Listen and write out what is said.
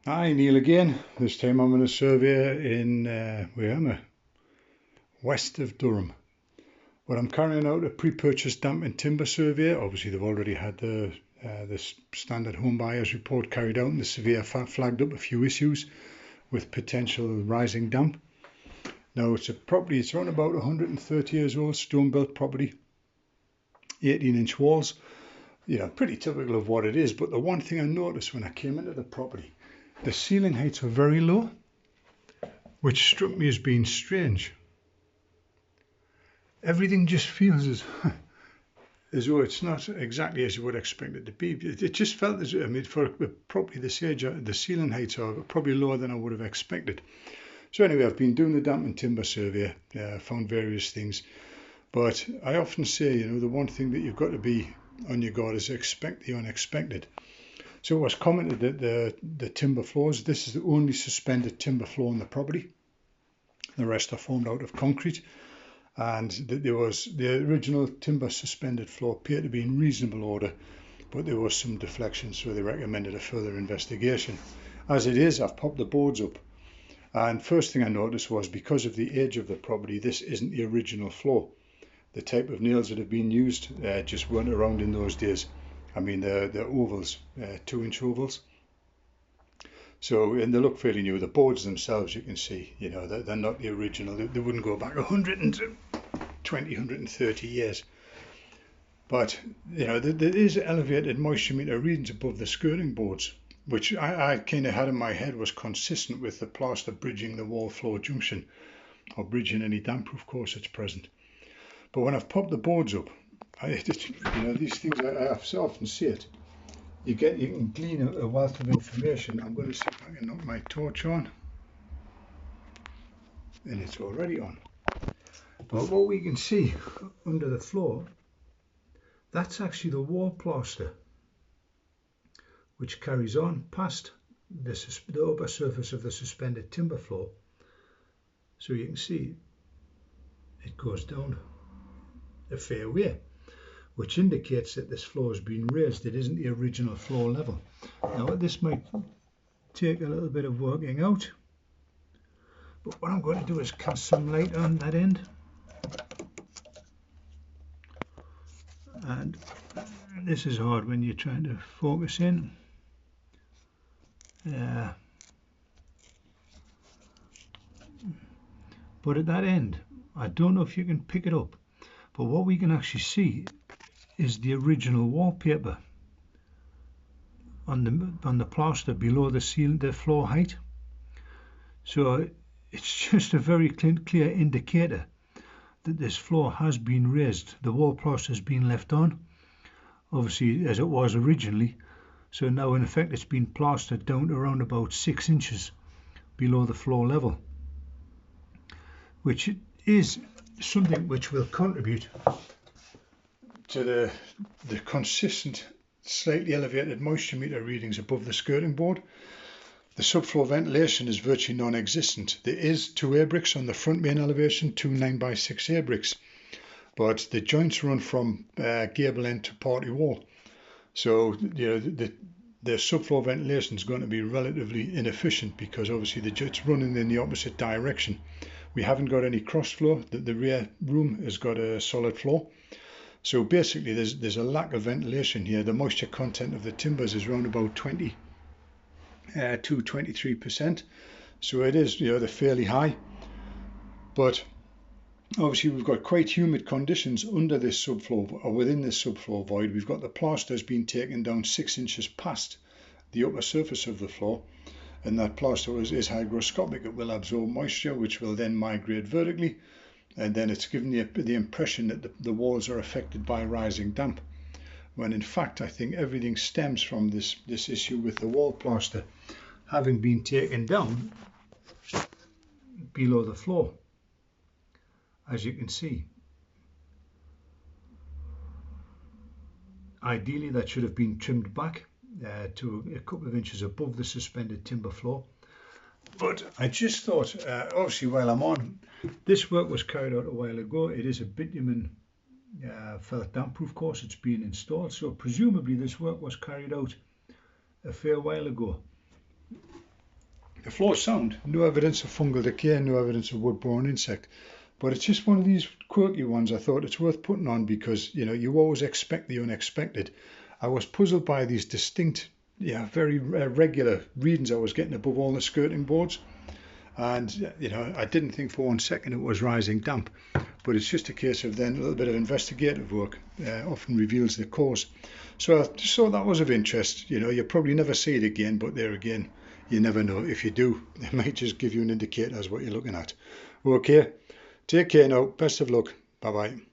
Hi, Neil again. This time I'm on a survey in, where am I? West of Durham. But I'm carrying out a pre-purchase damp and timber survey. Obviously, they've already had the standard home buyers report carried out, and the surveyor flagged up a few issues with potential rising damp. Now, it's a property, it's around about 130 years old, stone-built property, 18-inch walls. Pretty typical of what it is. But the one thing I noticed when I came into the property, the ceiling heights were very low, which struck me as being strange. Everything just feels as though it's not exactly as you would expect it to be. It just felt as, for a property this age, the ceiling heights are probably lower than I would have expected. So anyway, I've been doing the damp and timber survey, found various things, but I often say, the one thing that you've got to be on your guard is expect the unexpected. So it was commented that the timber floors, this is the only suspended timber floor on the property. The rest are formed out of concrete. And there was the original timber suspended floor appeared to be in reasonable order, but there was some deflection, so they recommended a further investigation. As it is, I've popped the boards up, and first thing I noticed was, because of the age of the property, this isn't the original floor. The type of nails that have been used just weren't around in those days. I mean, the ovals, 2-inch ovals. So, and they look fairly new. The boards themselves, you can see, they're not the original. They wouldn't go back 120, 130 years. But, there is elevated moisture meter readings above the skirting boards, which I kind of had in my head was consistent with the plaster bridging the wall floor junction, or bridging any damp-proof course that's present. But when I've popped the boards up, these things, I so often see it. You can glean a wealth of information. I'm going to see if I can knock my torch on, and it's already on. But what we can see under the floor, that's actually the wall plaster, which carries on past the upper surface of the suspended timber floor. So you can see it goes down a fair way, which indicates that this floor has been raised. It isn't the original floor level. Now, this might take a little bit of working out, but what I'm going to do is cast some light on that end, and this is hard when you're trying to focus in. But at that end, I don't know if you can pick it up, but what we can actually see is the original wallpaper on the plaster below the floor height. So it's just a very clear indicator that this floor has been raised. The wall plaster has been left on, obviously, as it was originally. So now in effect it's been plastered down to around about 6 inches below the floor level, which is something which will contribute to the consistent, slightly elevated moisture meter readings above the skirting board. The subfloor ventilation is virtually non-existent. There is 2 air bricks on the front main elevation, 2 9x6 air bricks, but the joints run from gable end to party wall. So the subfloor ventilation is going to be relatively inefficient, because obviously it's running in the opposite direction. We haven't got any cross floor. The rear room has got a solid floor. So basically there's a lack of ventilation here. The moisture content of the timbers is around about 20 to 23%. So it is, they're fairly high. But obviously we've got quite humid conditions under this subfloor, or within this subfloor void. We've got the plaster has been taken down 6 inches past the upper surface of the floor, and that plaster is hygroscopic. It will absorb moisture, which will then migrate vertically, and then it's given the impression that the walls are affected by rising damp, when in fact I think everything stems from this issue with the wall plaster having been taken down below the floor, as you can see. Ideally that should have been trimmed back to a couple of inches above the suspended timber floor. But I just thought, obviously while I'm on, this work was carried out a while ago. It is a bitumen felt damp-proof course. It's been installed, so presumably this work was carried out a fair while ago. The floor's sound. No evidence of fungal decay, no evidence of wood-borne insect. But it's just one of these quirky ones I thought it's worth putting on because, you know, you always expect the unexpected. I was puzzled by these distinct, very regular readings I was getting above all the skirting boards. And, you know, I didn't think for 1 second it was rising damp. But it's just a case of then a little bit of investigative work often reveals the cause. So I just thought that was of interest. You know, you'll probably never see it again, but there again, you never know. If you do, it might just give you an indicator as what you're looking at. Okay, take care now. Best of luck. Bye-bye.